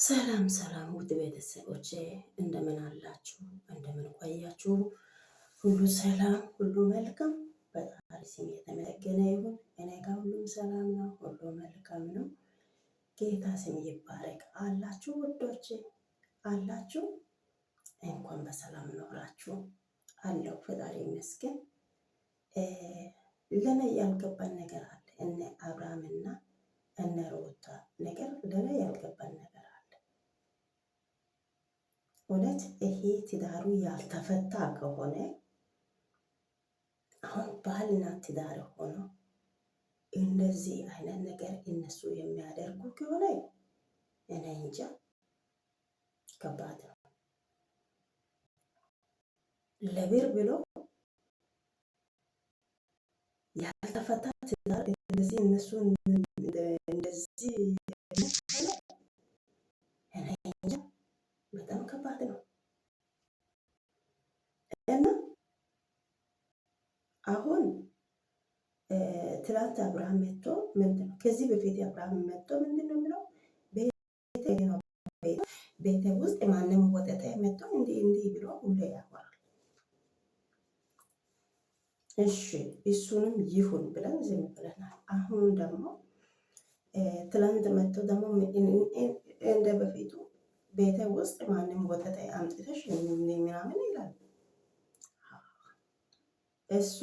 ሰላም ሰላም ውድ ቤተሰቦቼ እንደምን አላችሁ? እንደምን ቆያችሁ? ሁሉ ሰላም፣ ሁሉ መልካም። በጣም ስም የተመሰገነ ይሁን። እኔ ጋር ሁሉም ሰላም ነው፣ ሁሉ መልካም ነው። ጌታ ስም ይባረክ። አላችሁ ውዶቼ አላችሁ? እንኳን በሰላም ኖራችሁ። አለው ፈጣሪ ይመስገን። ለኔ ያልገባን ነገር አለ። እነ አብርሃምና እነ ሩታ ነገር ለኔ ያልገባን ነገር እውነት ይሄ ትዳሩ ያልተፈታ ከሆነ አሁን ባልና ትዳር ሆኖ እንደዚህ አይነት ነገር እነሱ የሚያደርጉ ከሆነ እኔ እንጃ፣ ከባድ ነው። ለብር ብሎ ያልተፈታ ትዳር እንደዚህ እነሱ እንደዚህ እኔ እንጃ፣ በጣም ከባድ ነው። እና አሁን ትላንት አብርሃም መጥቶ ምንድነው ከዚህ በፊት አብርሃም መጥቶ ምንድነው የሚለው ቤተ ውስጥ ማንም ወጠጠ መጥቶ እንዲህ ብሎ ሁሌ ያወራል። እሺ እሱንም ይሁን ብለን ዝም ብለናል። አሁን ደግሞ ትላንት መጥቶ ደግሞ እንደ በፊቱ ቤተ ውስጥ ማንም ወጠጠ አምጥተሽ ምናምን ይላል። እሱ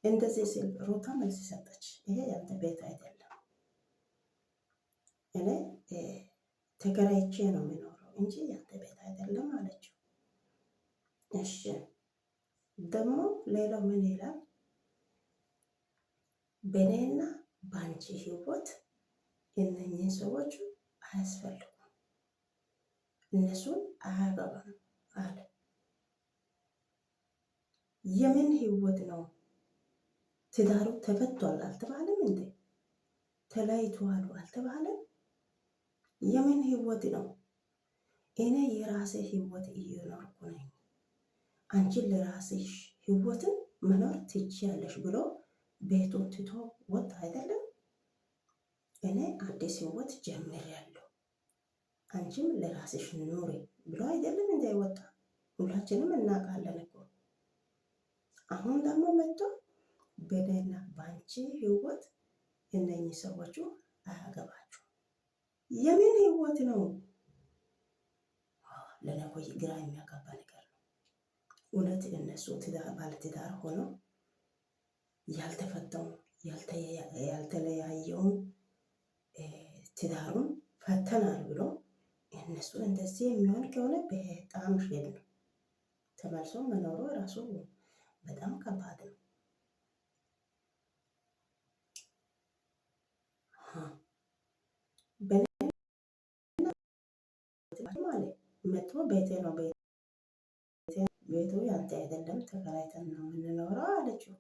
እንደዚህ ሲል ሩታ መልስ ሰጠች። ይሄ ያንተ ቤት አይደለም፣ እኔ ተከራይቼ ነው የሚኖረው እንጂ ያንተ ቤት አይደለም አለችው። እሺ ደግሞ ሌላው ምን ይላል? በእኔና በአንቺ ህይወት እነኚህ ሰዎች አያስፈልጉም፣ እነሱን አያገባም አለ። የምን ህይወት ነው? ትዳሩ ተፈቷል አልተባለም እንዴ? ተለያይቷል አልተባለም? የምን ህይወት ነው? እኔ የራሴ ህይወት እየኖርኩ ነኝ፣ አንቺን ለራስሽ ህይወትን መኖር ትችያለሽ ብሎ ቤቱን ትቶ ወጣ አይደለም? እኔ አዲስ ህይወት ጀምሬያለሁ፣ አንቺም ለራስሽ ኑሪ ብሎ አይደለም እንደ ወጣ? ሁላችንም እናውቃለን እኮ። አሁን ደግሞ መጥቶ በእኔና በአንቺ ህይወት እነኚህ ሰዎቹ አያገባችሁ። የምን ህይወት ነው? ለእኔ እኮ ግራ የሚያጋባ ነገር ነው እውነት። እነሱ ባለትዳር ሆኖ ያልተፈታውን ያልተለያየውን ትዳሩን ፈተናል ብሎ እነሱ እንደዚህ የሚሆን ከሆነ በጣም ሼድ ነው። ተመልሶ መኖሩ ራሱ በጣም ከባድ ነው። ማለት መጥቶ ቤቴ ነው ቤቱ ያንተ አይደለም፣ ተከራይተን ነው የምንኖረው አለችው።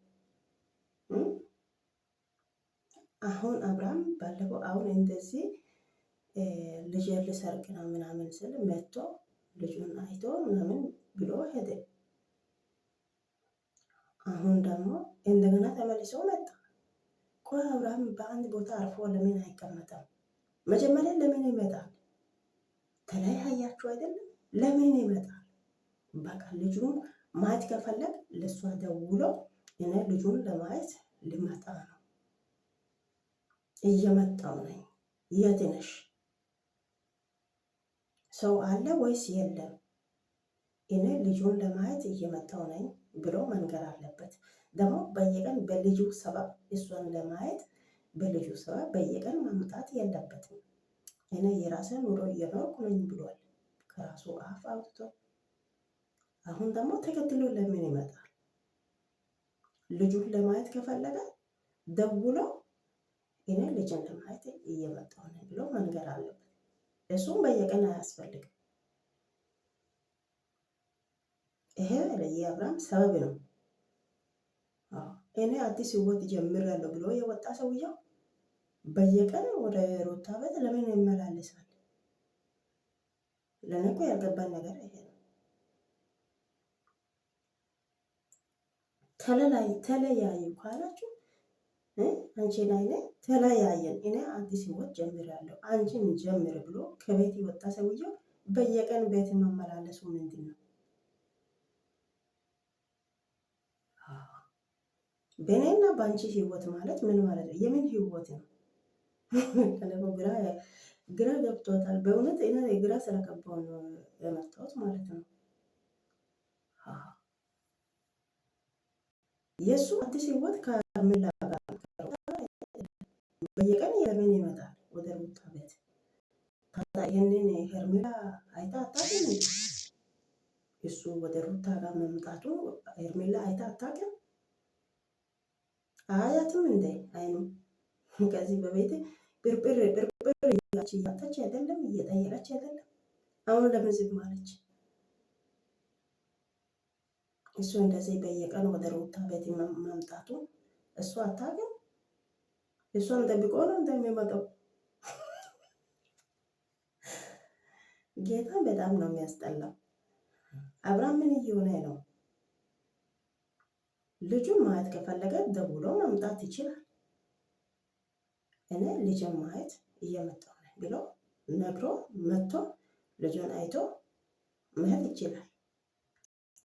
አሁን አብርሃም ባለፈው አሁን እንደዚህ ልጅ ልሰርቅ ነው ምናምን ስል መጥቶ ልጁን አይቶ ምናምን ብሎ ሄደ። አሁን ደግሞ እንደገና ተመልሶ መጣ። ቆይ አብርሃም በአንድ ቦታ አርፎ ለምን አይቀመጥም? መጀመሪያ ለምን ይመጣል? ተለያያችሁ አይደለም? ለምን ይመጣል? በቃ ልጁን ማየት ከፈለግ ለሷ ደውሎ እኔ ልጁን ለማየት ልመጣ ነው፣ እየመጣው ነኝ፣ የት ነሽ? ሰው አለ ወይስ የለም? እኔ ልጁን ለማየት እየመጣው ነኝ ብሎ መንገር አለበት። ደግሞ በየቀን በልጁ ሰበብ እሷን ለማየት በልጁ ሰበብ በየቀን ማምጣት የለበትም። እኔ የራሴን ኑሮ እየኖርኩ ነኝ ብሏል ከራሱ አፍ አውጥቶ። አሁን ደግሞ ተከትሎ ለምን ይመጣል? ልጁን ለማየት ከፈለገ ደውሎ እኔ ልጅን ለማየት እየመጣሁ ነኝ ብሎ መንገር አለበት። እሱም በየቀን አያስፈልግም። ይሄ የአብርሃም ሰበብ ነው። እኔ አዲስ ህይወት ጀምሬያለሁ ብሎ የወጣ ሰውየው በየቀን ወደ ሩታ ቤት ለምን ይመላለሳል? ለእኔ እኮ ያልገባኝ ነገር ይሄ ነው። ተለያዩ ካላችሁ አንቺን አይነ ተለያየን፣ እኔ አዲስ ህይወት ጀምራለሁ አንቺን ጀምር ብሎ ከቤት የወጣ ሰውየው በየቀን ቤት መመላለሱ ምንድን ነው? በእኔና በአንቺ ህይወት ማለት ምን ማለት ነው? የምን ህይወት ነው? ግራ ገብቶታል። በእውነት እኔ ግራ ስለገባው ነው የመጣሁት ማለት ነው። የእሱ አዲስ ህይወት ከርሜላ ጋር በየቀን የምን ይመጣል ወደ ሩታ ቤት። ይህንን ሄርሜላ አይታ አታውቅም? እሱ ወደ ሩታ ጋር መምጣቱ ሄርሜላ አይታ አታውቅም? አያትም እንዴ? አይኑ ከዚህ በቤት ብርብር እያጣች አይደለም? እየጠየቀች አይደለም? አሁን ለምን ዝም አለች? እሱ እንደዚህ በየቀን ወደ ሩታ ቤት መምጣቱ እሱ አታውቅም? እሷን ጠብቆ ነው እንደሚመጣው። ጌታ በጣም ነው የሚያስጠላው። አብርሃም ምን እየሆነ ነው? ልጁን ማየት ከፈለገ ደውሎ መምጣት ይችላል። እኔ ልጅን ማየት እየመጣሁ ነው ብሎ ነግሮ መጥቶ ልጁን አይቶ መሄድ ይችላል።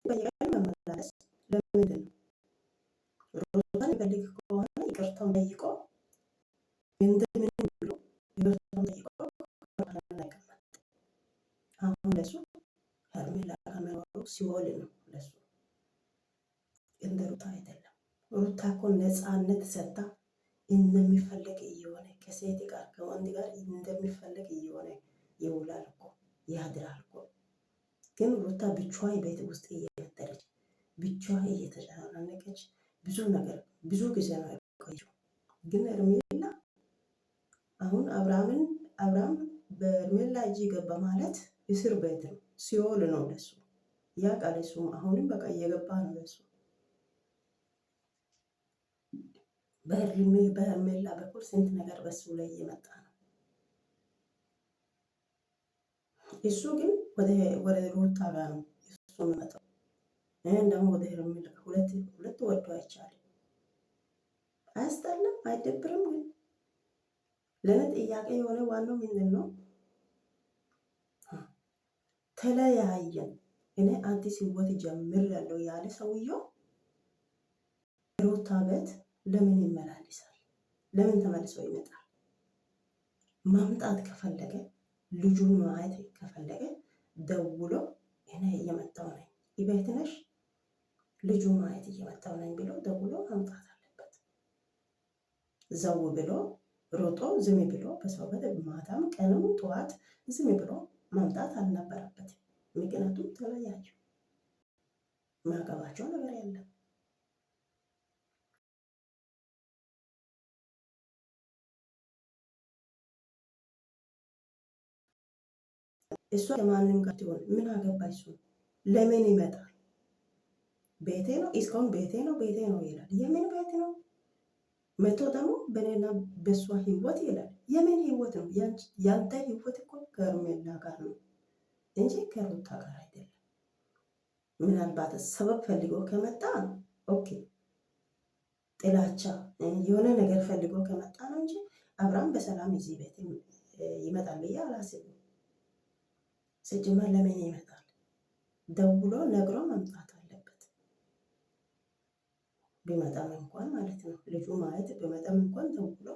በየቀን መመላለስ ለምንድን ነው? ሩታን ይፈልግ ከሆነ ይቅርታውን ጠይቆ እንደምን ብሎ ይቅርታውን ጠይቆ አሁን ለሱ ሄርሜላ ከመኖሩ ሲኦል ነው ለሱ። እንደ ሩታ አይደለም። ሩታ እኮ ነፃነት ሰጥታ እንደሚፈለግ እየሆነ ከሴት ጋር ከወንድ ጋር እንደሚፈለግ እየሆነ ይውላል እኮ ያድራል እኮ። ግን ሩታ ብቻዋ ቤት ውስጥ እየመጠረች ብቻዋ እየተጨናነቀች ብዙ ነገር ብዙ ጊዜ ነው የቆየችው። ግን ሄርሜላ አሁን አብርሃም በሄርሜላ እጅ ገባ ማለት እስር ቤት ነው፣ ሲኦል ነው ለሱ። ያ ቃል እሱም አሁንም በቃ እየገባ ነው ለሱ። በሄርሜላ በኩል ስንት ነገር በሱ ላይ እየመጣ ነው። እሱ ግን ወደ ሩታ ጋር ነው እሱ የሚመጣው። ይህን ደግሞ ወደ ሄርሜላ ሁለት ወዶ አይቻልም። አያስጠላም? አይደብርም? ግን ለእኔ ጥያቄ የሆነ ዋናው ምንድን ነው? ተለያየን እኔ አዲስ ህይወት ጀምሬያለሁ ያለ ሰውየው ሩታ ቤት ለምን ይመላለሳል? ለምን ተመልሶ ይመጣል? ማምጣት ከፈለገ ልጁን ማየት ከፈለገ ደውሎ እኔ እየመጣሁ ነኝ ቤት ነሽ ልጁን ማየት እየመጣሁ ነኝ ብሎ ደውሎ ማምጣት አለበት። ዘው ብሎ ሮጦ ዝም ብሎ በሰው ቤት ማታም ቀንም ጠዋት ዝም ብሎ ማምጣት አልነበረበትም። ምክንያቱም ተለያዩ፣ ማገባቸው ነገር የለም። እሷ ከማንም ጋር ትሆን ምን አገባች? እሱ ለምን ይመጣል? ቤቴ ነው እስካሁን ቤቴ ነው ይላል። የምን ቤት ነው? መቶ ደግሞ በኔና በሷ ህይወት ይላል። የምን ህይወት ነው? ያንተ ህይወት እኮ ከሄርሜላ ጋር ነው እንጂ ከሩታ ጋር አይደለም። ምናልባት ሰበብ ፈልጎ ከመጣ ኦኬ፣ ጥላቻ የሆነ ነገር ፈልጎ ከመጣ ነው እንጂ አብርሃም በሰላም እዚህ ቤት ይመጣል ብዬ አላስብም። ሲጀመር ለምን ይመጣል? ደውሎ ነግሮ መምጣት አለበት። ቢመጣም እንኳን ማለት ነው ልጁ ማየት ቢመጣም እንኳን ደውሎ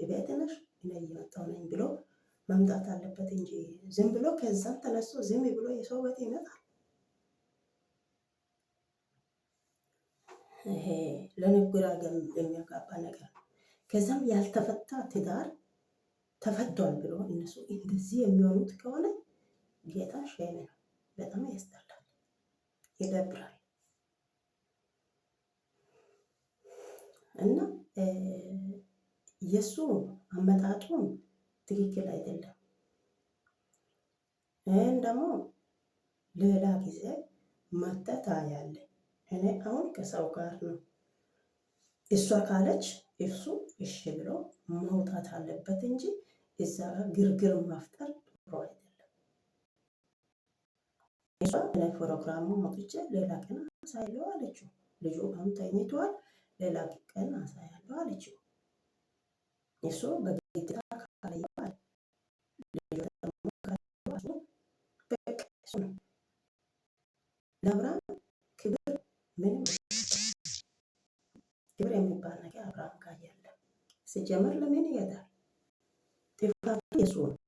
ቤት ነሽ እኔ እየመጣሁ ነኝ ብሎ መምጣት አለበት እንጂ ዝም ብሎ ከዛም ተነስቶ ዝም ብሎ የሰው ቤት ይመጣል። ይሄ ለንግግር የሚያጋባ ነገር ነው። ከዛም ያልተፈታ ትዳር ተፈቷል ብሎ እነሱ እንደዚህ የሚሆኑት ከሆነ ጌታ ሸኔ ነው። በጣም ያስጠላል፣ ይደብራል። እና የእሱ አመጣጡ ትክክል አይደለም። ይህን ደግሞ ሌላ ጊዜ መተት ያለ እኔ አሁን ከሰው ጋር ነው እሷ ካለች እሱ እሺ ብሎ መውጣት አለበት እንጂ እዛ ግርግር መፍጠር ጥሩ አይደለም። እሷ ፕሮግራሙ ሞጥቼ ሌላ ቀን ሳይለው አለችው። ልጁ አሁን ተኝቷል። ሌላ ቀን አሳያለሁ አለችው። እሱ በግዴታ ካላየው በቃ እሱ ነው። ለአብርሃም ክብር ምንም ክብር የሚባል ነገር አብርሃም ጋር የለም። ሲጀመር ለምን ይሄዳል? ጥፋቱ የሱ ነው።